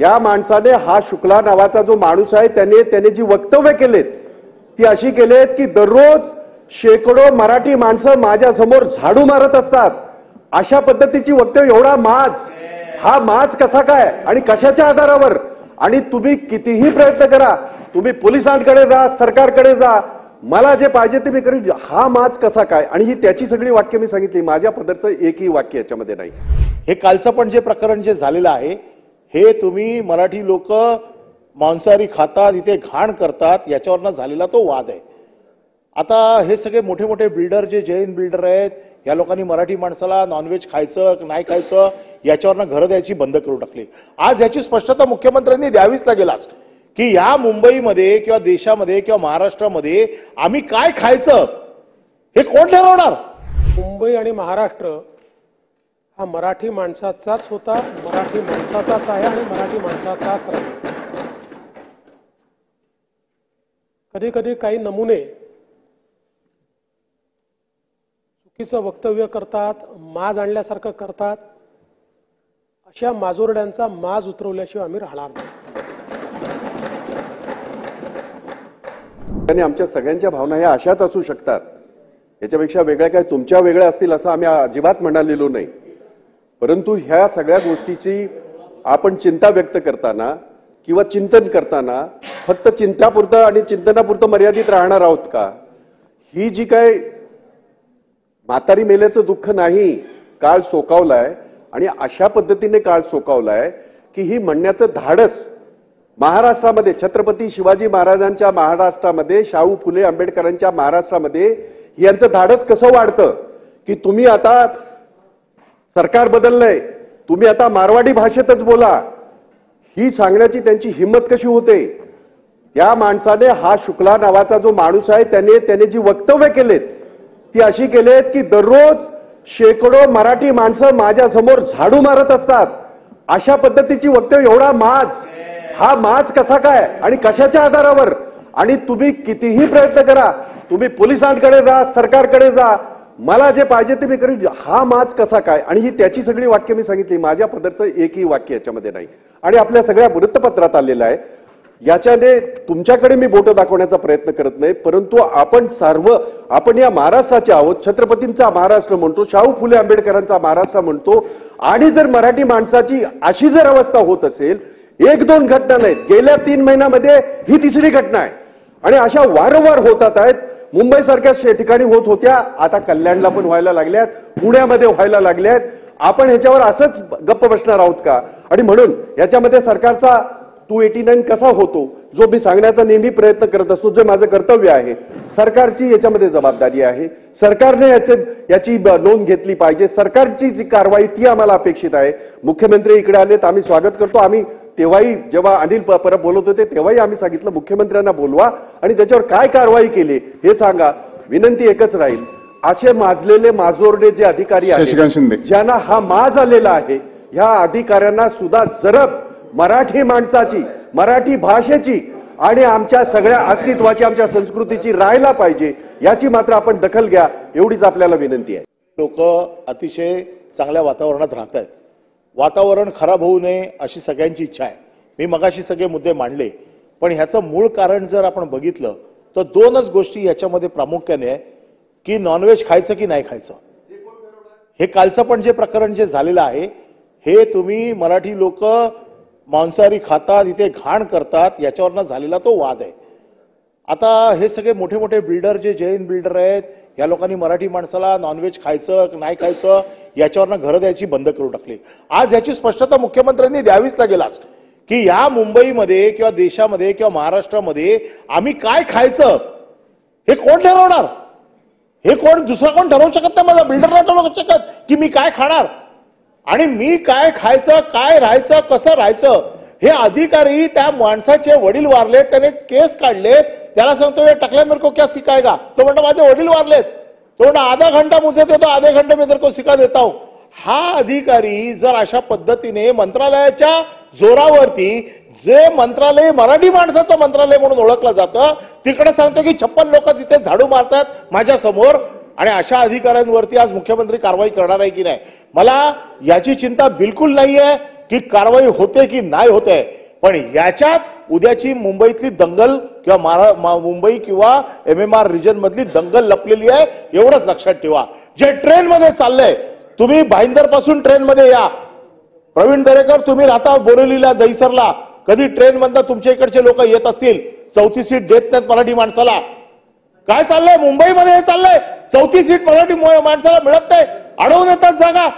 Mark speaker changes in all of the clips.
Speaker 1: त्या माणसाने हा शुक्ला नावाचा जो माणूस आहे त्याने जी वक्तव्य केलेत ती अशी केलेत की दररोज शेकडो मराठी माणसं माझ्या समोर झाडू मारत असतात, अशा पद्धतीची वक्तव्य. एवढा माज, हा माज कसा काय आणि कशाच्या आधारावर? आणि तुम्ही कितीही प्रयत्न करा, तुम्ही पोलिसांकडे जा, सरकारकडे जा, मला जे पाहिजे ते मी करेन, हा माज कसा काय? आणि ही त्याची सगळी वाक्य मी सांगितली, माझ्या पदरचं एकही वाक्य याच्यामध्ये नाही.
Speaker 2: हे कालचं पण जे प्रकरण जे झालेलं आहे हे तुम्ही मराठी लोक मांसाहारी खातात, इथे घाण करतात, याच्यावरनं झालेला तो वाद आहे. आता हे सगळे मोठे मोठे बिल्डर जे जैन बिल्डर आहेत, या लोकांनी मराठी माणसाला नॉनव्हेज खायचं नाही खायचं याच्यावरनं घरं द्यायची बंद करून टाकली. आज याची स्पष्टता मुख्यमंत्र्यांनी द्यावीच लागेलच की या मुंबईमध्ये किंवा देशामध्ये किंवा महाराष्ट्रामध्ये आम्ही काय खायचं हे कोण ठरवणार?
Speaker 3: मुंबई आणि महाराष्ट्र हा मराठी माणसाचाच होता, मराठी माणसाचाच आहे आणि मराठी माणसाचाच राहील. कधी कधी काही नमुने चुकीचं वक्तव्य करतात, माज आणल्यासारखं करतात. अशा माजोरड्यांचा माज उतरवल्याशिवाय आम्ही राहणार नाही.
Speaker 1: आणि आमच्या सगळ्यांच्या भावना ह्या अशाच असू शकतात, याच्यापेक्षा वेगळ्या काय तुमच्या वेगळ्या असतील असं आम्ही अजिबात म्हणालेलो नाही. परंतु ह्या सगळ्या गोष्टीची आपण चिंता व्यक्त करताना किंवा चिंतन करताना फक्त चिंतापुरतं आणि चिंतनापुरतं मर्यादित राहणार आहोत का? ही जी काय म्हातारी मेल्याचं दुःख नाही, काळ सोकावलाय आणि अशा पद्धतीने काळ सोकावलाय की ही म्हणण्याचं धाडस महाराष्ट्रामध्ये, छत्रपती शिवाजी महाराजांच्या महाराष्ट्रामध्ये, शाहू फुले आंबेडकरांच्या महाराष्ट्रामध्ये यांचं धाडस कसं वाढतं की तुम्ही आता सरकार बदललंय, तुम्ही आता मारवाडी भाषेतच बोला, ही सांगण्याची त्यांची हिंमत कशी होते? त्या माणसाने हा शुक्ला नावाचा जो माणूस आहे त्याने जी वक्तव्य केलेत ती अशी केलेत की दररोज शेकडो मराठी माणसं माझ्या समोर झाडू मारत असतात, अशा पद्धतीची वक्तव्य. एवढा माज, हा माज कसा काय आणि कशाच्या आधारावर? आणि तुम्ही कितीही प्रयत्न करा, तुम्ही पोलिसांकडे जा, सरकारकडे जा, मला जे पाहिजे ते मी करेन, हा माज कसा काय? आणि ही त्याची सगळी वाक्य मी सांगितली, माझ्या पदरचं एकही वाक्य याच्यामध्ये नाही. आणि आपल्या सगळ्या वृत्तपत्रात आलेलं आहे. याच्याने तुमच्याकडे मी बोटं दाखवण्याचा प्रयत्न करत नाही, परंतु आपण या महाराष्ट्राचे आहोत, छत्रपतींचा महाराष्ट्र म्हणतो, शाहू फुले आंबेडकरांचा महाराष्ट्र म्हणतो. आणि जर मराठी माणसाची अशी जर अवस्था होत असेल, एक दोन घटना नाहीत, गेल्या 3 महिन्यामध्ये ही तिसरी घटना आहे आणि अशा वारंवार होतात आहेत. मुंबई सारख्या ठिकाणी होत होत्या, आता कल्याणला पण व्हायला लागल्यात, पुण्यामध्ये व्हायला लागल्यात. आपण ह्याच्यावर असंच गप्प बसणार आहोत का? आणि म्हणून याच्यामध्ये सरकारचा 289 कसा होतो, जो मी सांगण्याचा नेहमी प्रयत्न करत असतो, जे माझं कर्तव्य आहे, सरकारची याच्यामध्ये जबाबदारी आहे. सरकारने याची नोंद घेतली पाहिजे. सरकारची जी कारवाई ती आम्हाला अपेक्षित आहे. मुख्यमंत्री इकडे आलेत, आम्ही स्वागत करतो. आम्ही तेव्हाही जेव्हा अनिल परब बोलत होते तेव्हाही आम्ही सांगितलं मुख्यमंत्र्यांना बोलवा आणि त्याच्यावर काय कारवाई केली हे सांगा. विनंती एकच राहील, असे माजलेले माजोरडे जे अधिकारी आहेत, ज्यांना हा माज आलेला आहे, ह्या अधिकाऱ्यांना सुद्धा जरब मराठी माणसाची, मराठी भाषेची आणि आमच्या सगळ्या अस्तित्वाची, आमच्या संस्कृतीची राहायला पाहिजे, याची मात्र आपण दखल घ्या, एवढीच आपल्याला विनंती आहे.
Speaker 2: लोक अतिशय चांगल्या वातावरणात राहत आहेत. वातावरण खराब होऊ नये अशी सगळ्यांची इच्छा आहे. मी मगाशी सगळे मुद्दे मांडले, पण ह्याचं मूळ कारण जर आपण बघितलं तर 2च गोष्टी याच्यामध्ये प्रामुख्याने आहे की नॉनव्हेज खायचं की नाही खायचं. हे कालचं पण जे प्रकरण जे झालेलं आहे हे तुम्ही मराठी लोक मांसाहारी खातात, इथे घाण करतात, याच्यावरनं झालेला तो वाद आहे. आता हे सगळे मोठे मोठे बिल्डर जे जैन बिल्डर आहेत, या लोकांनी मराठी माणसाला नॉनव्हेज खायचं नाही खायचं याच्यावरनं घरं द्यायची बंद करून टाकली. आज याची स्पष्टता मुख्यमंत्र्यांनी द्यावीच लागेलच की या मुंबईमध्ये किंवा देशामध्ये किंवा महाराष्ट्रामध्ये आम्ही काय खायचं हे कोण ठरवणार? हे कोण, दुसरा कोण ठरवू शकत नाही. माझा बिल्डर नाही ठरवू शकत की मी काय खाणार आणि मी काय खायचं, काय राहायचं, कसं राहायचं. हे अधिकारी, त्या माणसाचे वडील वारलेत, त्याने केस काढलेत, त्याला सांगतो ये टकला मेरे को क्या सिखाएगा? तो म्हणतो माझे वडील वारलेत. तो म्हणतो आधा घंटा मुझे दे दो, आधे घंटे में तेरे को सिखा देता हूं. हा अधिकारी जर अशा पद्धतीने मंत्रालयाच्या जोरावरती, जे मंत्रालय मराठी माणसाचं मंत्रालय म्हणून ओळखलं जातं, तिकडे सांगतो की 56 लोक तिथे झाडू मारतात माझ्या समोर, आणि अशा अधिकाऱ्यांवरती आज मुख्यमंत्री कारवाई करणार आहे की नाही, मला याची चिंता बिलकुल नाहीये. की कारवाई होते की नाही होते, पण याच्यात उद्याची मुंबईतली दंगल किंवा मुंबई किंवा MMR रिजन मधली दंगल लपलेली आहे, एवढंच लक्षात ठेवा. जे ट्रेन मध्ये चाललंय, तुम्ही भाईंदर पासून ट्रेन मध्ये या. प्रवीण दरेकर, तुम्ही राहता बोरिवलीला, दहिसरला, कधी ट्रेन मधनं तुमच्या इकडचे लोक येत असतील, 4थी सीट देत नाहीत मराठी माणसाला. काय चाललंय मुंबईमध्ये? हे चाललंय 4थी सीट मराठी माणसाला मिळत नाही, अडवून येतात जागा.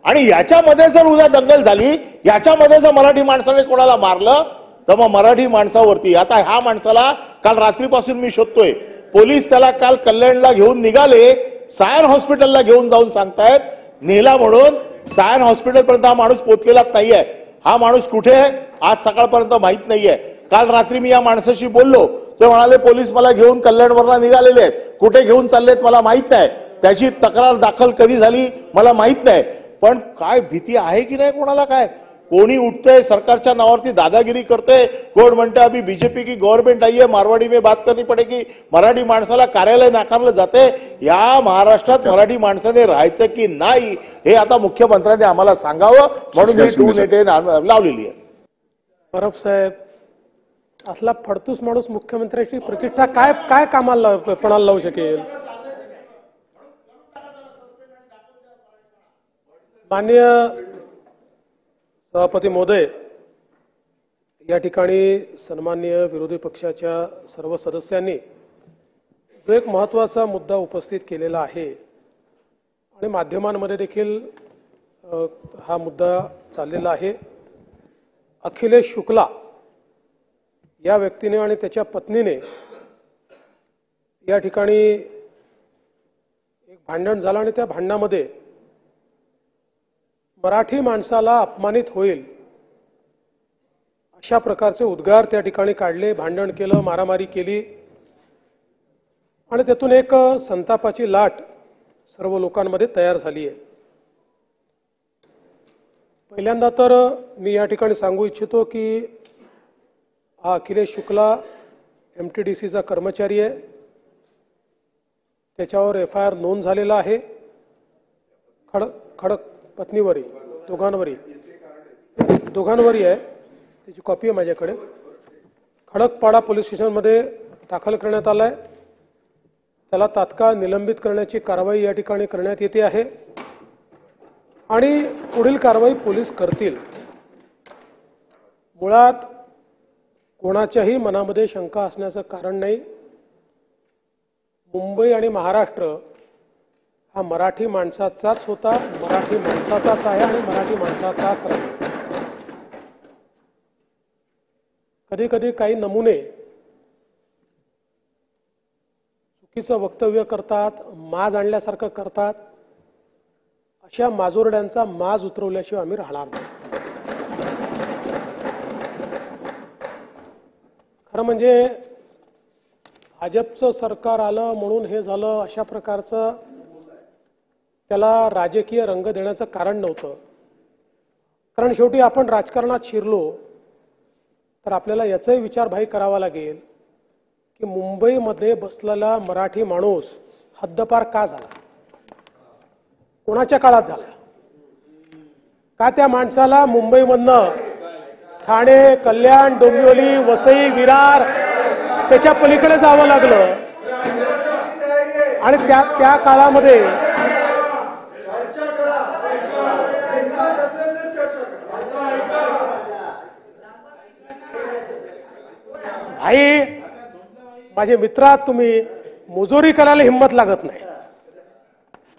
Speaker 2: आणि याच्यामध्ये जर उद्या दंगल झाली, याच्यामध्ये जर मराठी माणसाने कोणाला मारलं, तर मग मराठी माणसावरती. आता ह्या माणसाला काल रात्रीपासून मी शोधतोय, पोलीस त्याला काल कल्याणला घेऊन निघाले, सायन हॉस्पिटलला घेऊन जाऊन सांगतायत नेला म्हणून. सायन हॉस्पिटल पर्यंत हा माणूस पोहोचलेलाच नाहीये. हा माणूस कुठे आहे आज सकाळपर्यंत माहित नाहीये. काल रात्री मी या माणसाशी बोललो, ते म्हणाले पोलीस मला घेऊन कल्याणवरला निघालेले आहेत, कुठे घेऊन चाललेत मला माहित नाही, त्याची तक्रार दाखल कधी झाली मला माहित नाही. पण काय भीती आहे की नाही कोणाला? काय कोणी उठतंय सरकारच्या नावावरती दादागिरी करते, कोण म्हणते अभी बीजेपी की गव्हर्नमेंट आई है, मारवाडी में बात करनी पडेगी, मराठी माणसाला कार्यालय नाकारलं जाते. या महाराष्ट्रात मराठी माणसाने राहायचं की नाही हे आता मुख्यमंत्र्यांनी आम्हाला सांगावं, म्हणून ही 289 लावलेली आहे.
Speaker 3: परब साहेब, असला फडतूस माणूस मुख्यमंत्र्यांची प्रतिष्ठा काय काय कामाला पणाला लावू शकेल? माननीय सभापती महोदय, या ठिकाणी सन्माननीय विरोधी पक्षाच्या सर्व सदस्यांनी जो एक महत्त्वाचा मुद्दा उपस्थित केलेला आहे आणि माध्यमांमध्ये देखील हा मुद्दा चाललेला आहे. अखिलेश शुक्ला या व्यक्तीने आणि त्याच्या पत्नीने या ठिकाणी एक भांडण झालं आणि त्या भांडणामध्ये मराठी माणसाला अपमानित होईल अशा प्रकारचे उद्गार त्या ठिकाणी काढले, भांडण केलं, मारामारी केली आणि त्यातून एक संतापाची लाट सर्व लोकांमध्ये तयार झाली आहे. पहिल्यांदा तर मी या ठिकाणी सांगू इच्छितो की हा अखिलेश शुक्ला MTDCचा कर्मचारी आहे. त्याच्यावर FIR नोंद झालेला आहे. खडक पत्नीवरही, दोघांवरही आहे. त्याची कॉपी आहे माझ्याकडे. खडकपाडा पोलीस स्टेशनमध्ये दाखल करण्यात आलाय. त्याला तात्काळ निलंबित करण्याची कारवाई या ठिकाणी करण्यात येते आहे आणि पुढील कारवाई पोलीस करतील. मुळात कोणाच्याही मनामध्ये शंका असण्याचं कारण नाही. मुंबई आणि महाराष्ट्र हा मराठी माणसाचाच होता, मराठी माणसाचाच आहे आणि मराठी माणसाचाच राहील. कधी कधी काही नमुने चुकीचं वक्तव्य करतात, माज आणल्यासारखं करतात. अशा माजोरड्यांचा माज उतरवल्याशिवाय आम्ही राहणार नाही. खरं म्हणजे भाजपचं सरकार आलं म्हणून हे झालं अशा प्रकारचं त्याला राजकीय रंग देण्याचं कारण नव्हतं. कारण शेवटी आपण राजकारणात शिरलो तर आपल्याला याचाही विचारभाई करावा लागेल की मुंबईमध्ये बसलेला मराठी माणूस हद्दपार का झाला, कोणाच्या काळात झाला, का त्या माणसाला मुंबईमधनं ठाणे, कल्याण, डोंबिवली, वसई, विरार त्याच्या पलीकडे जावं लागलं आणि त्या काळामध्ये भाई माझे मित्र आहात तुम्ही, मुजोरी करायला हिंमत लागत नाही.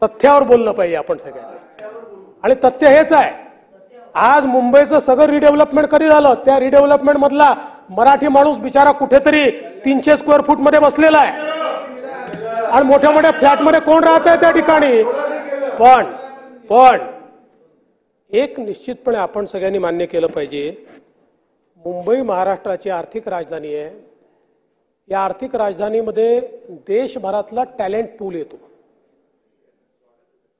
Speaker 3: तथ्यावर बोललं पाहिजे आपण सगळ्यांनी आणि तथ्य हेच आहे. आज मुंबईचं सगळं रिडेव्हलपमेंट कधी झालं, त्या रिडेव्हलपमेंट मधला मराठी माणूस बिचारा कुठेतरी 300 स्क्वेअर फूट मध्ये बसलेला आहे आणि मोठ्या मोठ्या फ्लॅटमध्ये कोण राहत आहे त्या ठिकाणी. पण एक निश्चितपणे आपण सगळ्यांनी मान्य केलं पाहिजे, मुंबई महाराष्ट्राची आर्थिक राजधानी आहे. या आर्थिक राजधानीमध्ये देशभरातला टॅलेंट पूल येतो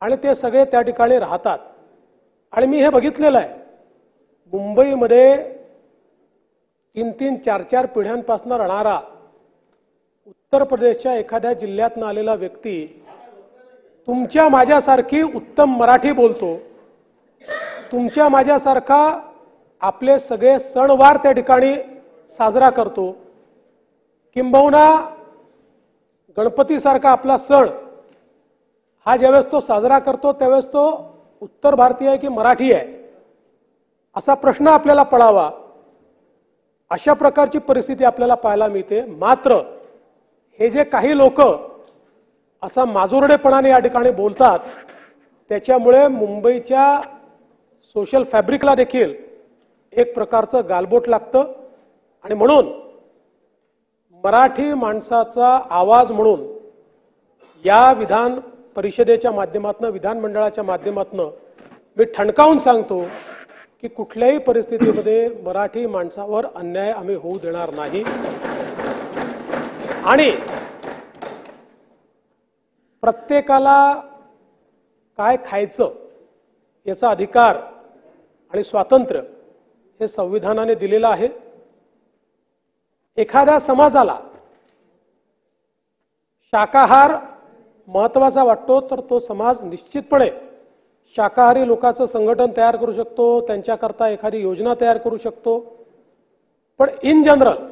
Speaker 3: आणि ते सगळे त्या ठिकाणी राहतात. आणि मी हे बघितलेलं आहे, मुंबईमध्ये 3-3, 4-4 पिढ्यांपासून राहणारा उत्तर प्रदेशच्या एखाद्या जिल्ह्यातून आलेला व्यक्ती तुमच्या माझ्यासारखी उत्तम मराठी बोलतो, तुमच्या माझ्यासारखा आपले सगळे सणवार त्या ठिकाणी साजरा करतो, किंबहुना गणपतीसारखा आपला सण हा ज्यावेळेस तो साजरा करतो त्यावेळेस तो उत्तर भारतीय आहे की मराठी आहे असा प्रश्न आपल्याला पडावा, अशा प्रकारची परिस्थिती आपल्याला पाहायला मिळते. मात्र हे जे काही लोक असा माजुरडेपणाने या ठिकाणी बोलतात त्याच्यामुळे मुंबईच्या सोशल फॅब्रिकला देखील एक प्रकारचं गालबोट लागतं. आणि म्हणून मराठी माणसाचा आवाज म्हणून या विधान परिषदेच्या माध्यमातून, विधानमंडळाच्या माध्यमातून मी ठणकावून सांगतो की कुठल्याही परिस्थितीमध्ये मराठी माणसावर अन्याय आम्ही होऊ देणार नाही. आणि प्रत्येकाला काय खायचं याचा अधिकार आणि स्वातंत्र्य हे संविधानाने दिलेलं आहे. एखाद्या समाजाला शाकाहार महत्वाचा वाटतो तर तो समाज निश्चितपणे शाकाहारी लोकांचं संघटन तयार करू शकतो, त्यांच्याकरता एखादी योजना तयार करू शकतो. पण इन जनरल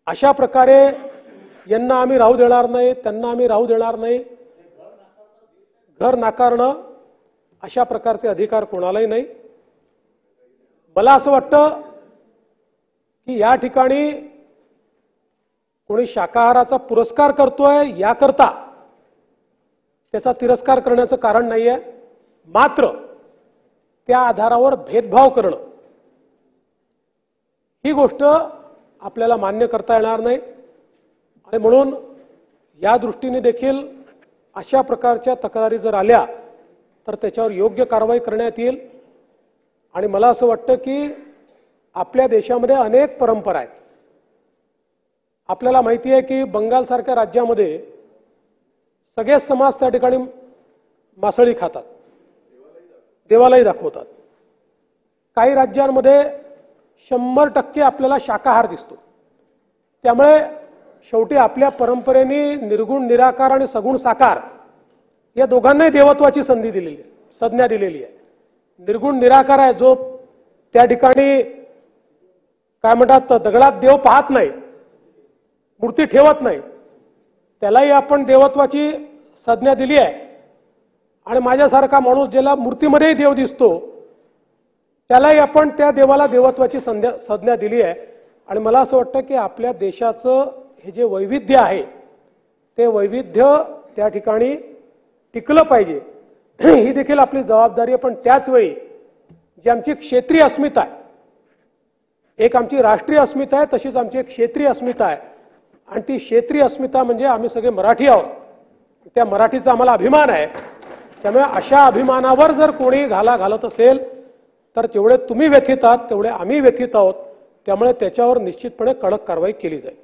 Speaker 3: अशा प्रकारे यांना आम्ही राहू देणार नाही, त्यांना आम्ही राहू देणार नाही, घर नाकारणं अशा प्रकारचे अधिकार कोणालाही नाही. मला असं वाटतं की या ठिकाणी कोणी शाकाहाराचा पुरस्कार करतोय याकरता त्याचा तिरस्कार करण्याचं कारण नाहीये. मात्र त्या आधारावर भेदभाव करणं ही गोष्ट आपल्याला मान्य करता येणार नाही. आणि म्हणून या दृष्टीने देखील अशा प्रकारच्या तक्रारी जर आल्या तर त्याच्यावर योग्य कारवाई करण्यात येईल. आणि मला असं वाटतं की आपल्या देशामध्ये अनेक परंपरा आहेत. आपल्याला माहिती आहे की बंगालसारख्या राज्यामध्ये सगळे समाज त्या ठिकाणी मासळी खातात, देवालाही दाखवतात. काही राज्यांमध्ये 100% आपल्याला शाकाहार दिसतो. त्यामुळे शेवटी आपल्या परंपरेने निर्गुण निराकार आणि सगुण साकार या दोघांनाही देवत्वाची संधी दिलेली आहे, संज्ञा दिलेली आहे. निर्गुण निराकार आहे जो त्या ठिकाणी काय म्हणतात दगडात देव पाहत नाही, मूर्ती ठेवत नाही, त्यालाही आपण देवत्वाची संज्ञा दिली आहे. आणि माझ्यासारखा माणूस ज्याला मूर्तीमध्येही देव दिसतो त्यालाही आपण त्या देवाला देवत्वाची संज्ञा दिली आहे. आणि मला असं वाटतं की आपल्या देशाचं हे जे वैविध्य आहे ते वैविध्य त्या ठिकाणी टिकलं पाहिजे, ही देखील आपली जबाबदारी आहे. पण त्याच वेळी जी आमची क्षेत्रीय अस्मिता आहे, एक आमची राष्ट्रीय अस्मिता आहे, तशीच आमची एक क्षेत्रीय अस्मिता आहे. आणि ती क्षेत्रीय अस्मिता म्हणजे आम्ही सगळे मराठी आहोत, त्या मराठीचा आम्हाला अभिमान आहे. त्यामुळे अशा अभिमानावर जर कोणी घाला घालत असेल तर जेवढे तुम्ही व्यथित आहात तेवढे आम्ही व्यथित आहोत. त्यामुळे त्याच्यावर निश्चितपणे कडक कारवाई केली जाईल.